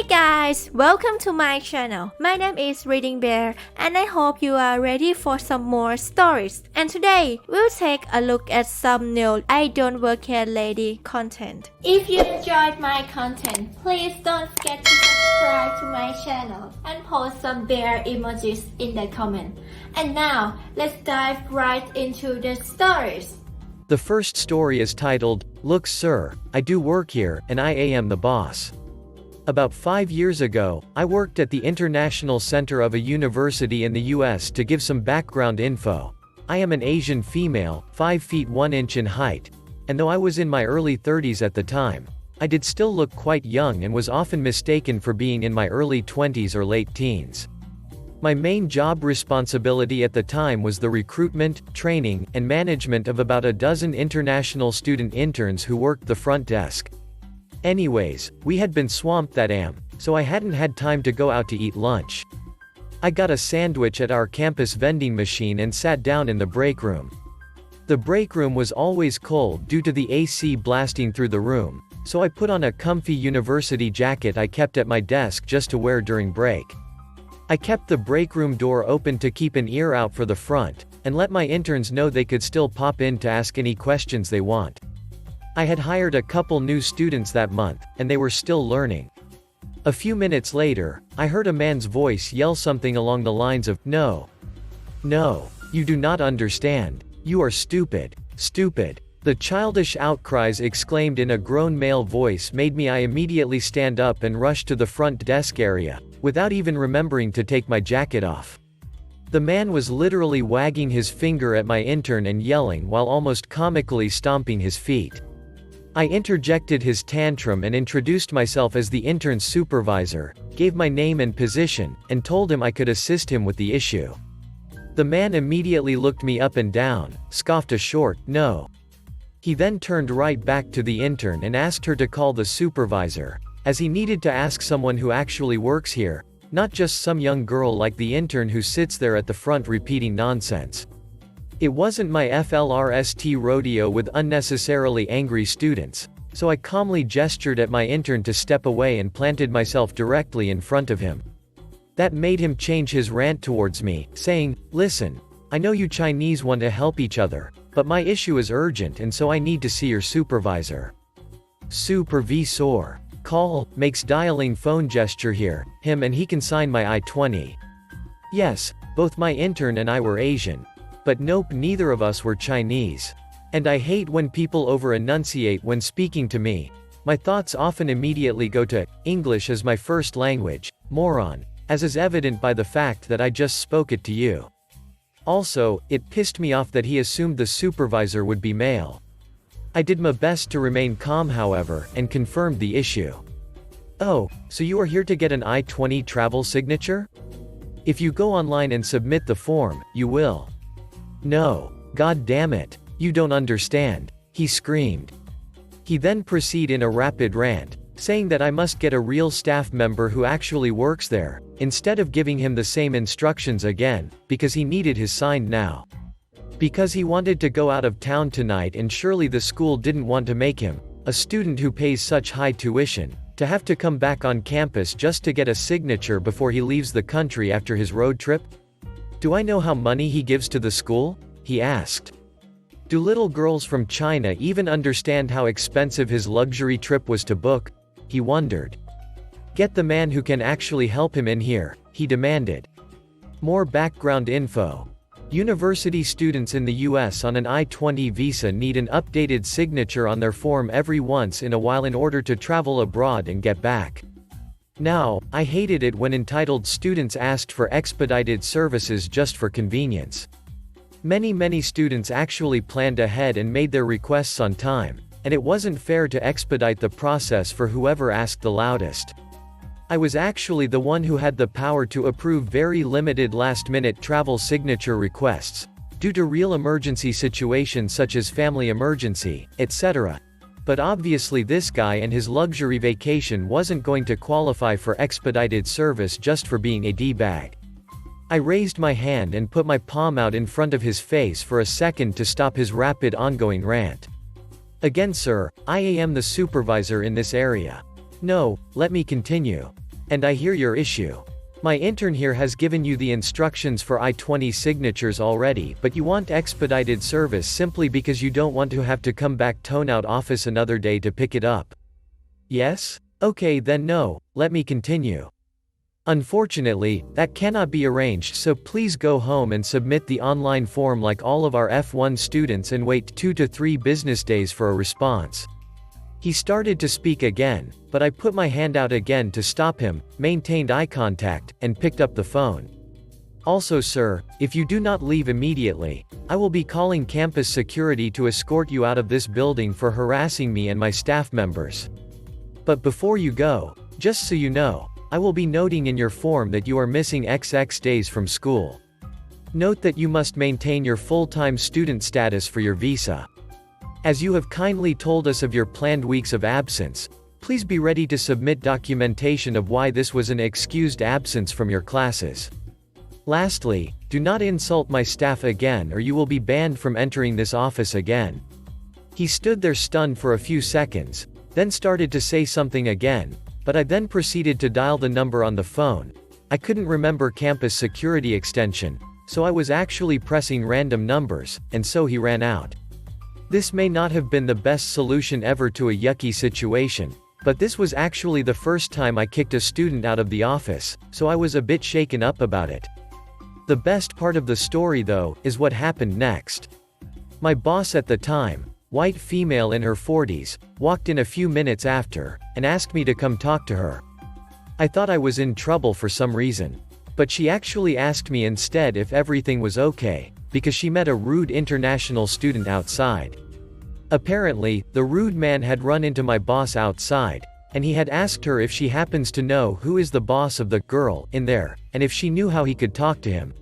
Hey guys, welcome to my channel. My name is ReadingBear and I hope you are ready for some more stories. And today, we'll take a look at some new I Don't Work Here Lady content. If you enjoyed my content, please don't forget to subscribe to my channel and post some bear emojis in the comment. And now, let's dive right into the stories. The first story is titled, "Look Sir, I do work here, and I am the boss." About 5 years ago, I worked at the International Center of a university in the US to give some background info. I am an Asian female, 5 feet 1 inch in height, and though I was in my early 30s at the time, I did still look quite young and was often mistaken for being in my early 20s or late teens. My main job responsibility at the time was the recruitment, training, and management of about a dozen international student interns who worked the front desk. Anyways, we had been swamped that so I hadn't had time to go out to eat lunch. I got a sandwich at our campus vending machine and sat down in the break room. The break room was always cold due to the AC blasting through the room, so I put on a comfy university jacket I kept at my desk just to wear during break. I kept the break room door open to keep an ear out for the front, and let my interns know they could still pop in to ask any questions they want. I had hired a couple new students that month, and they were still learning. A few minutes later, I heard a man's voice yell something along the lines of, "No. No. You do not understand. You are stupid. Stupid." The childish outcries exclaimed in a grown male voice made me immediately stand up and rush to the front desk area, without even remembering to take my jacket off. The man was literally wagging his finger at my intern and yelling while almost comically stomping his feet. I interjected his tantrum and introduced myself as the intern's supervisor, gave my name and position, and told him I could assist him with the issue. The man immediately looked me up and down, scoffed a short, "No." He then turned right back to the intern and asked her to call the supervisor, as he needed to ask someone who actually works here, not just some young girl like the intern who sits there at the front repeating nonsense. It wasn't my FLRST rodeo with unnecessarily angry students, so I calmly gestured at my intern to step away and planted myself directly in front of him. That made him change his rant towards me, saying, "Listen, I know you Chinese want to help each other, but my issue is urgent and so I need to see your supervisor." Supervisor. Call, makes dialing phone gesture here, him and he can sign my I-20. Yes, both my intern and I were Asian. But nope, neither of us were Chinese. And I hate when people over-enunciate when speaking to me. My thoughts often immediately go to English as my first language, moron, as is evident by the fact that I just spoke it to you. Also, it pissed me off that he assumed the supervisor would be male. I did my best to remain calm however, and confirmed the issue. "Oh, so you are here to get an I-20 travel signature? If you go online and submit the form, you will." "No. God damn it. You don't understand," he screamed. He then proceeded in a rapid rant, saying that I must get a real staff member who actually works there, instead of giving him the same instructions again, because he needed his signed now. Because he wanted to go out of town tonight and surely the school didn't want to make him, a student who pays such high tuition, to have to come back on campus just to get a signature before he leaves the country after his road trip? "Do I know how money he gives to the school?" he asked. "Do little girls from China even understand how expensive his luxury trip was to book?" he wondered. "Get the man who can actually help him in here," he demanded. More background info. University students in the US on an I-20 visa need an updated signature on their form every once in a while in order to travel abroad and get back. Now, I hated it when entitled students asked for expedited services just for convenience. Many students actually planned ahead and made their requests on time, and it wasn't fair to expedite the process for whoever asked the loudest. I was actually the one who had the power to approve very limited last-minute travel signature requests, due to real emergency situations such as family emergency, etc. But obviously this guy and his luxury vacation wasn't going to qualify for expedited service just for being a D-bag. I raised my hand and put my palm out in front of his face for a second to stop his rapid ongoing rant. "Again sir, I am the supervisor in this area." "No, let me continue. And I hear your issue. My intern here has given you the instructions for I-20 signatures already, but you want expedited service simply because you don't want to have to come back tone out office another day to pick it up. Yes? Okay then no, let me continue. Unfortunately, that cannot be arranged, so please go home and submit the online form like all of our F1 students and wait 2 to 3 business days for a response. He started to speak again, but I put my hand out again to stop him, maintained eye contact, and picked up the phone. Also sir, if you do not leave immediately, I will be calling campus security to escort you out of this building for harassing me and my staff members. But before you go, just so you know, I will be noting in your form that you are missing XX days from school. Note that you must maintain your full-time student status for your visa. As you have kindly told us of your planned weeks of absence, please be ready to submit documentation of why this was an excused absence from your classes. Lastly, do not insult my staff again or you will be banned from entering this office again. He stood there stunned for a few seconds, then started to say something again, but I then proceeded to dial the number on the phone. I couldn't remember campus security extension, so I was actually pressing random numbers, and so he ran out. This may not have been the best solution ever to a yucky situation, but this was actually the first time I kicked a student out of the office, so I was a bit shaken up about it. The best part of the story though, is what happened next. My boss at the time, white female in her 40s, walked in a few minutes after, and asked me to come talk to her. I thought I was in trouble for some reason. But she actually asked me instead if everything was okay, because she met a rude international student outside. Apparently, the rude man had run into my boss outside, and he had asked her if she happens to know who is the boss of the girl in there, and if she knew how he could talk to him.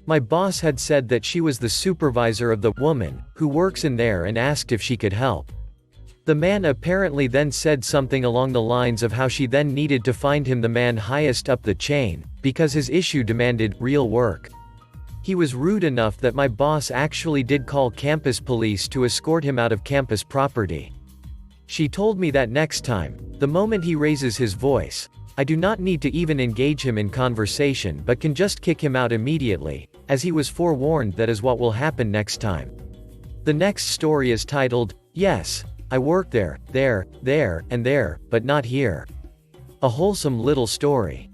My boss had said that she was the supervisor of the woman who works in there and asked if she could help. The man apparently then said something along the lines of how she then needed to find him the man highest up the chain, because his issue demanded real work. He was rude enough that my boss actually did call campus police to escort him out of campus property. She told me that next time, the moment he raises his voice, I do not need to even engage him in conversation but can just kick him out immediately, as he was forewarned that is what will happen next time. The next story is titled, Yes, I work there, and there, but not here. A wholesome little story.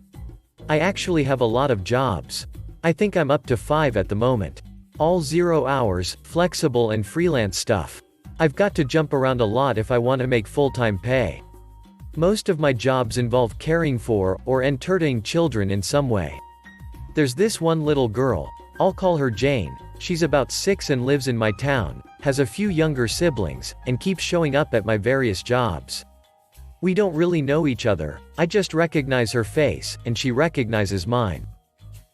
I actually have a lot of jobs. I think I'm up to 5 at the moment. All 0 hours, flexible and freelance stuff. I've got to jump around a lot if I want to make full-time pay. Most of my jobs involve caring for or entertaining children in some way. There's this one little girl, I'll call her Jane. She's about 6 and lives in my town, has a few younger siblings, and keeps showing up at my various jobs. We don't really know each other, I just recognize her face, and she recognizes mine.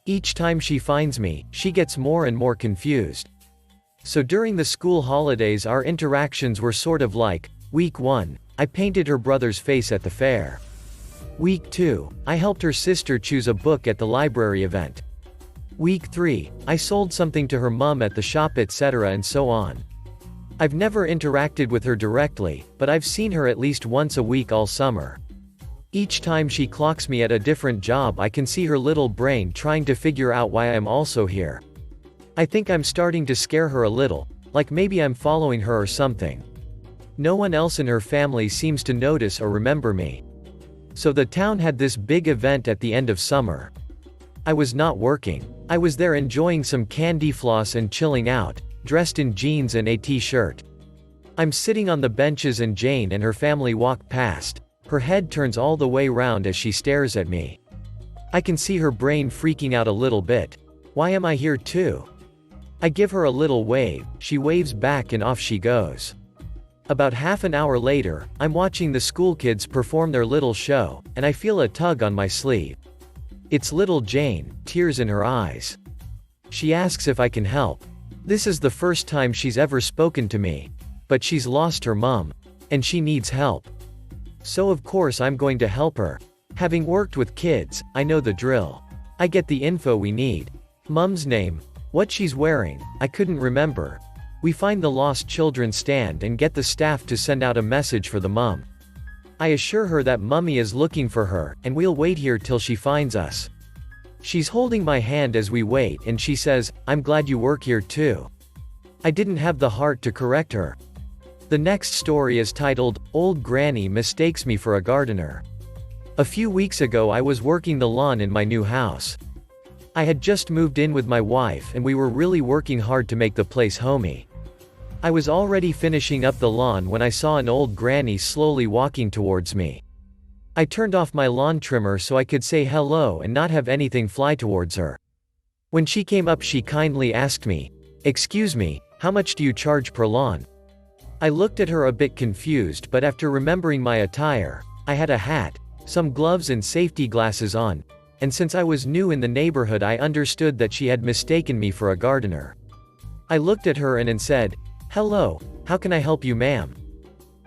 Each time she finds me, she gets more and more confused. So during the school holidays our interactions were sort of like, week 1, I painted her brother's face at the fair. Week 2, I helped her sister choose a book at the library event. Week 3, I sold something to her mom at the shop, etc., and so on. I've never interacted with her directly, but I've seen her at least once a week all summer. Each time she clocks me at a different job I can see her little brain trying to figure out why I'm also here. I think I'm starting to scare her a little, like maybe I'm following her or something. No one else in her family seems to notice or remember me. So the town had this big event at the end of summer. I was not working. I was there enjoying some candy floss and chilling out, dressed in jeans and a t-shirt. I'm sitting on the benches and Jane and her family walk past. Her head turns all the way round as she stares at me. I can see her brain freaking out a little bit. Why am I here too? I give her a little wave, she waves back and off she goes. About half an hour later, I'm watching the school kids perform their little show, and I feel a tug on my sleeve. It's little Jane, tears in her eyes. She asks if I can help. This is the first time she's ever spoken to me. But she's lost her mom. And she needs help. So of course I'm going to help her. Having worked with kids, I know the drill. I get the info we need. Mom's name. What she's wearing, I couldn't remember. We find the lost children stand and get the staff to send out a message for the mom. I assure her that Mummy is looking for her, and we'll wait here till she finds us. She's holding my hand as we wait and she says, "I'm glad you work here too." I didn't have the heart to correct her. The next story is titled, Old Granny Mistakes Me for a Gardener. A few weeks ago I was working the lawn in my new house. I had just moved in with my wife and we were really working hard to make the place homey. I was already finishing up the lawn when I saw an old granny slowly walking towards me. I turned off my lawn trimmer so I could say hello and not have anything fly towards her. When she came up she kindly asked me, "Excuse me, how much do you charge per lawn?" I looked at her a bit confused, but after remembering my attire, I had a hat, some gloves and safety glasses on, and since I was new in the neighborhood I understood that she had mistaken me for a gardener. I looked at her and said, "Hello, how can I help you, ma'am?"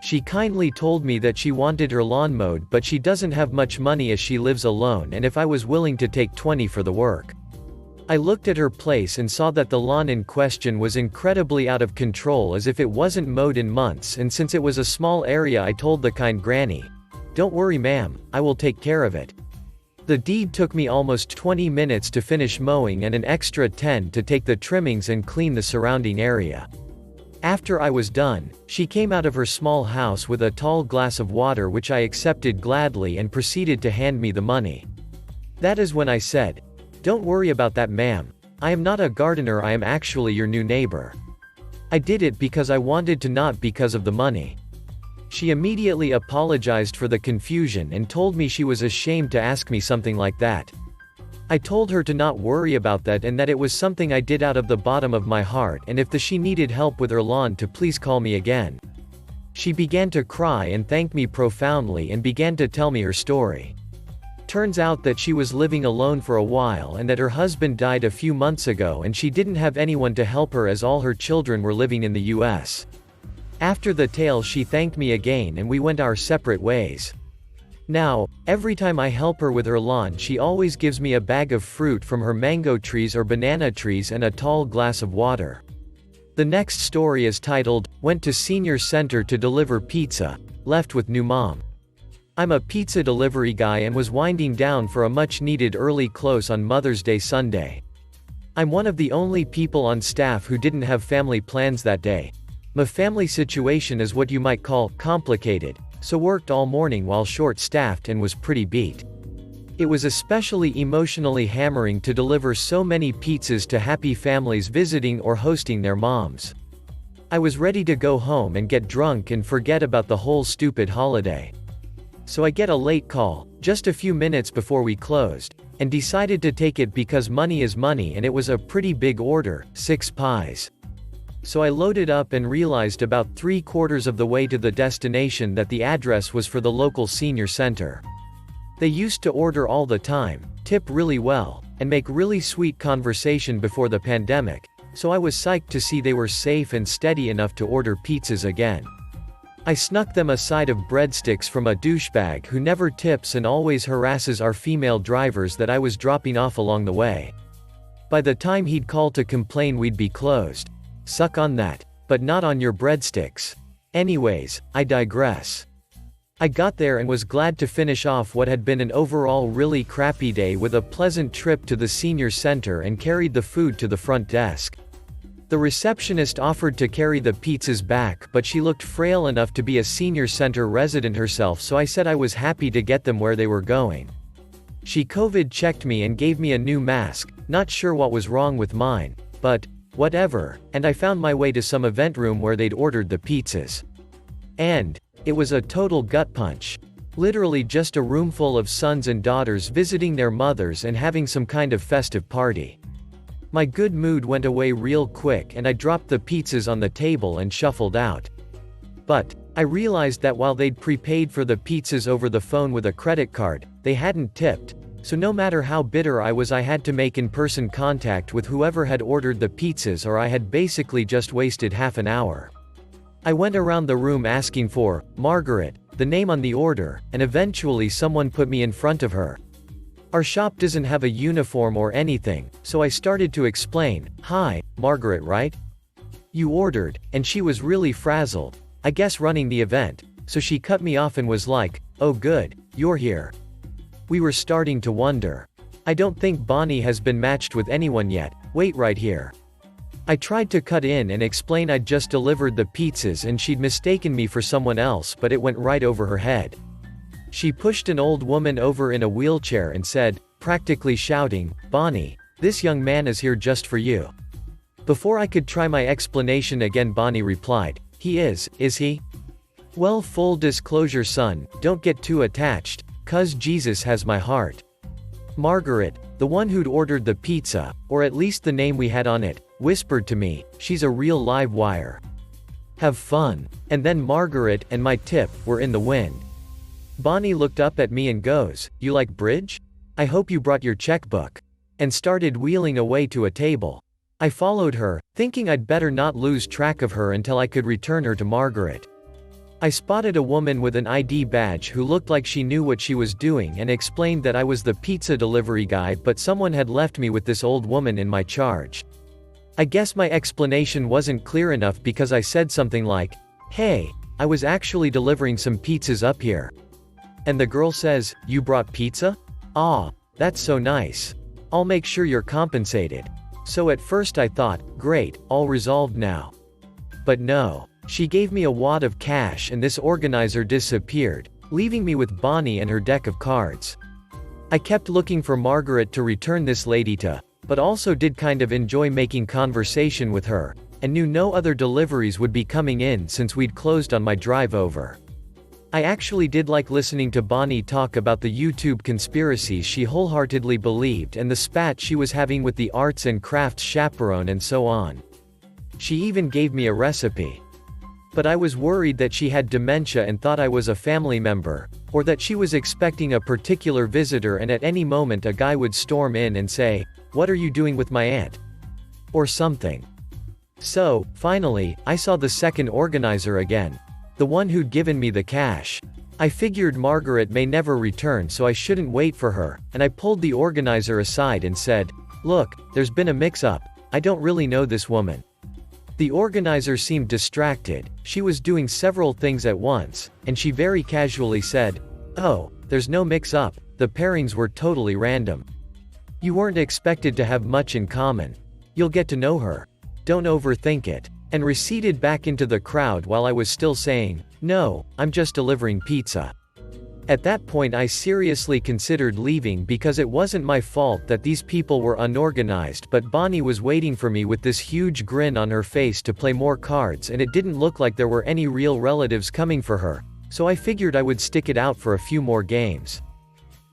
She kindly told me that she wanted her lawn mowed but she doesn't have much money as she lives alone and if I was willing to take 20 for the work. I looked at her place and saw that the lawn in question was incredibly out of control as if it wasn't mowed in months, and since it was a small area I told the kind granny, "Don't worry ma'am, I will take care of it." The deed took me almost 20 minutes to finish mowing and an extra 10 to take the trimmings and clean the surrounding area. After I was done, she came out of her small house with a tall glass of water which I accepted gladly and proceeded to hand me the money. That is when I said, "Don't worry about that ma'am, I am not a gardener, I am actually your new neighbor. I did it because I wanted to, not because of the money." She immediately apologized for the confusion and told me she was ashamed to ask me something like that. I told her to not worry about that and that it was something I did out of the bottom of my heart and if she needed help with her lawn to please call me again. She began to cry and thanked me profoundly and began to tell me her story. Turns out that she was living alone for a while and that her husband died a few months ago and she didn't have anyone to help her as all her children were living in the US. After the tale she thanked me again and we went our separate ways. Now, every time I help her with her lawn she always gives me a bag of fruit from her mango trees or banana trees and a tall glass of water. The next story is titled, Went to Senior Center to Deliver Pizza, Left with New Mom. I'm a pizza delivery guy and was winding down for a much-needed early close on Mother's Day Sunday. I'm one of the only people on staff who didn't have family plans that day. My family situation is what you might call complicated, so worked all morning while short-staffed and was pretty beat. It was especially emotionally hammering to deliver so many pizzas to happy families visiting or hosting their moms. I was ready to go home and get drunk and forget about the whole stupid holiday. So I get a late call, just a few minutes before we closed, and decided to take it because money is money and it was a pretty big order, 6 pies. So I loaded up and realized about 3/4 of the way to the destination that the address was for the local senior center. They used to order all the time, tip really well, and make really sweet conversation before the pandemic, so I was psyched to see they were safe and steady enough to order pizzas again. I snuck them a side of breadsticks from a douchebag who never tips and always harasses our female drivers that I was dropping off along the way. By the time he'd call to complain we'd be closed. Suck on that. But not on your breadsticks. Anyways, I digress. I got there and was glad to finish off what had been an overall really crappy day with a pleasant trip to the senior center and carried the food to the front desk. The receptionist offered to carry the pizzas back, but she looked frail enough to be a senior center resident herself, so I said I was happy to get them where they were going. She COVID checked me and gave me a new mask, not sure what was wrong with mine, but whatever, and I found my way to some event room where they'd ordered the pizzas. And it was a total gut punch. Literally just a room full of sons and daughters visiting their mothers and having some kind of festive party. My good mood went away real quick and I dropped the pizzas on the table and shuffled out. But I realized that while they'd prepaid for the pizzas over the phone with a credit card, they hadn't tipped. So no matter how bitter I was, I had to make in-person contact with whoever had ordered the pizzas, or I had basically just wasted half an hour. I went around the room asking for Margaret, the name on the order, and eventually someone put me in front of her. Our shop doesn't have a uniform or anything, so I started to explain, "Hi, Margaret, right? You ordered," and she was really frazzled, I guess running the event, so she cut me off and was like, "Oh good, you're here." We were starting to wonder. "I don't think Bonnie has been matched with anyone yet, wait right here." I tried to cut in and explain I'd just delivered the pizzas and she'd mistaken me for someone else, but it went right over her head. She pushed an old woman over in a wheelchair and said, practically shouting, "Bonnie, this young man is here just for you." Before I could try my explanation again, Bonnie replied, "He is he?" "Well, full disclosure son, don't get too attached, 'cause Jesus has my heart." Margaret, the one who'd ordered the pizza, or at least the name we had on it, whispered to me, "She's a real live wire. Have fun." And then Margaret and my tip were in the wind. Bonnie looked up at me and goes, "You like bridge? I hope you brought your checkbook." And started wheeling away to a table. I followed her, thinking I'd better not lose track of her until I could return her to Margaret. I spotted a woman with an ID badge who looked like she knew what she was doing and explained that I was the pizza delivery guy, but someone had left me with this old woman in my charge. I guess my explanation wasn't clear enough because I said something like, "Hey, I was actually delivering some pizzas up here." And the girl says, "You brought pizza? Aw, that's so nice. I'll make sure you're compensated." So at first I thought, great, all resolved now. But no. She gave me a wad of cash and this organizer disappeared, leaving me with Bonnie and her deck of cards. I kept looking for Margaret to return this lady to, but also did kind of enjoy making conversation with her, and knew no other deliveries would be coming in since we'd closed on my drive over. I actually did like listening to Bonnie talk about the YouTube conspiracies she wholeheartedly believed and the spat she was having with the arts and crafts chaperone and so on. She even gave me a recipe. But I was worried that she had dementia and thought I was a family member, or that she was expecting a particular visitor and at any moment a guy would storm in and say, "What are you doing with my aunt?" or something. So, finally, I saw the second organizer again. The one who'd given me the cash. I figured Margaret may never return, so I shouldn't wait for her, and I pulled the organizer aside and said, "Look, there's been a mix-up. I don't really know this woman." The organizer seemed distracted. She was doing several things at once, and she very casually said, "Oh, there's no mix-up, the pairings were totally random. You weren't expected to have much in common. You'll get to know her. Don't overthink it." And receded back into the crowd while I was still saying, "No, I'm just delivering pizza." At that point I seriously considered leaving because it wasn't my fault that these people were unorganized, but Bonnie was waiting for me with this huge grin on her face to play more cards, and it didn't look like there were any real relatives coming for her, so I figured I would stick it out for a few more games.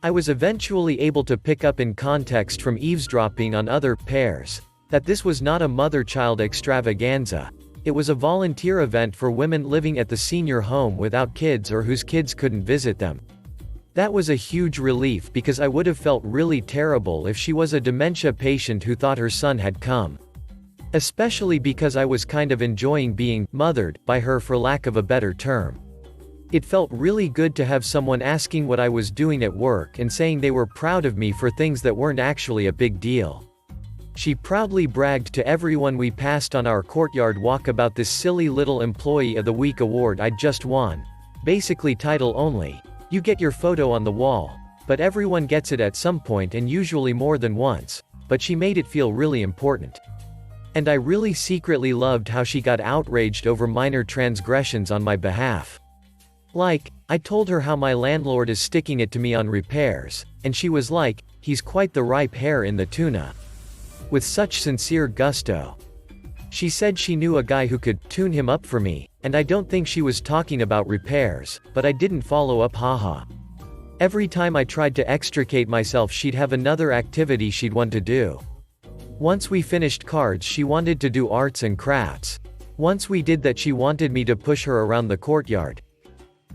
I was eventually able to pick up in context from eavesdropping on other pairs that this was not a mother-child extravaganza. It was a volunteer event for women living at the senior home without kids or whose kids couldn't visit them. That was a huge relief because I would have felt really terrible if she was a dementia patient who thought her son had come. Especially because I was kind of enjoying being mothered by her, for lack of a better term. It felt really good to have someone asking what I was doing at work and saying they were proud of me for things that weren't actually a big deal. She proudly bragged to everyone we passed on our courtyard walk about this silly little Employee of the Week award I'd just won. Basically title only. You get your photo on the wall, but everyone gets it at some point and usually more than once, but she made it feel really important. And I really secretly loved how she got outraged over minor transgressions on my behalf. Like, I told her how my landlord is sticking it to me on repairs, and she was like, "He's quite the ripe hair in the tuna." With such sincere gusto. She said she knew a guy who could tune him up for me, and I don't think she was talking about repairs, but I didn't follow up, haha. Every time I tried to extricate myself she'd have another activity she'd want to do. Once we finished cards she wanted to do arts and crafts. Once we did that she wanted me to push her around the courtyard.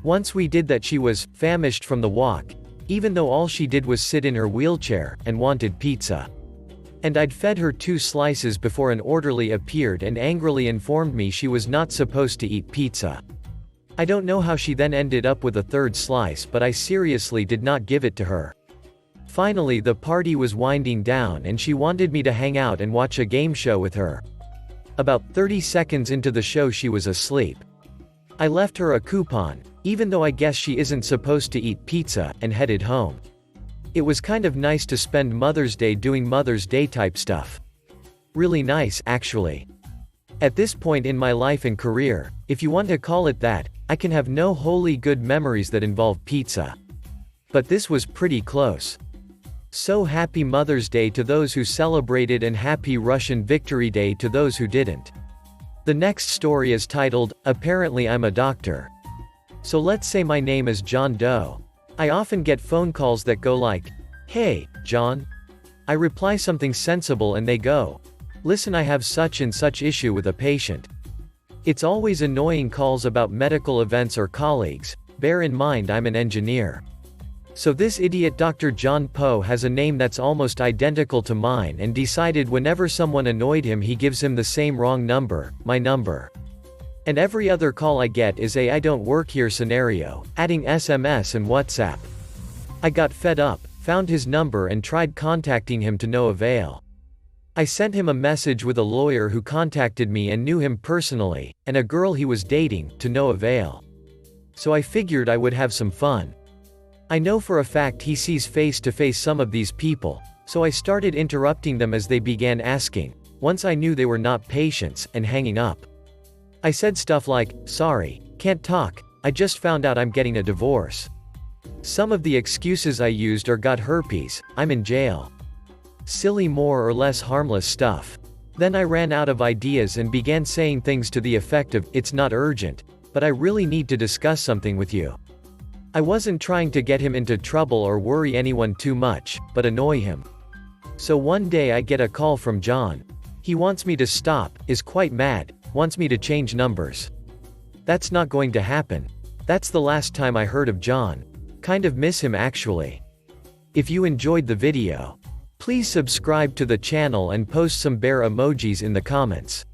Once we did that she was famished from the walk, even though all she did was sit in her wheelchair, and wanted pizza. And I'd fed her 2 slices before an orderly appeared and angrily informed me she was not supposed to eat pizza. I don't know how she then ended up with a 3rd slice, but I seriously did not give it to her. Finally the party was winding down and she wanted me to hang out and watch a game show with her. About 30 seconds into the show she was asleep. I left her a coupon, even though I guess she isn't supposed to eat pizza, and headed home. It was kind of nice to spend Mother's Day doing Mother's Day type stuff. Really nice, actually. At this point in my life and career, if you want to call it that, I can have no wholly good memories that involve pizza. But this was pretty close. So happy Mother's Day to those who celebrated and happy Russian Victory Day to those who didn't. The next story is titled, Apparently I'm a Doctor. So let's say my name is John Doe. I often get phone calls that go like, "Hey, John." I reply something sensible and they go, "Listen, I have such and such issue with a patient." It's always annoying calls about medical events or colleagues. Bear in mind I'm an engineer. So this idiot Dr. John Poe has a name that's almost identical to mine and decided whenever someone annoyed him he gives him the same wrong number, my number. And every other call I get is a "I don't work here" scenario, adding SMS and WhatsApp. I got fed up, found his number and tried contacting him to no avail. I sent him a message with a lawyer who contacted me and knew him personally, and a girl he was dating, to no avail. So I figured I would have some fun. I know for a fact he sees face to face some of these people, so I started interrupting them as they began asking, once I knew they were not patients, and hanging up. I said stuff like, "Sorry, can't talk, I just found out I'm getting a divorce." Some of the excuses I used are "got herpes, I'm in jail." Silly more or less harmless stuff. Then I ran out of ideas and began saying things to the effect of, "It's not urgent, but I really need to discuss something with you." I wasn't trying to get him into trouble or worry anyone too much, but annoy him. So one day I get a call from John. He wants me to stop, is quite mad, wants me to change numbers. That's not going to happen. That's the last time I heard of John. Kind of miss him actually. If you enjoyed the video, please subscribe to the channel and post some bear emojis in the comments.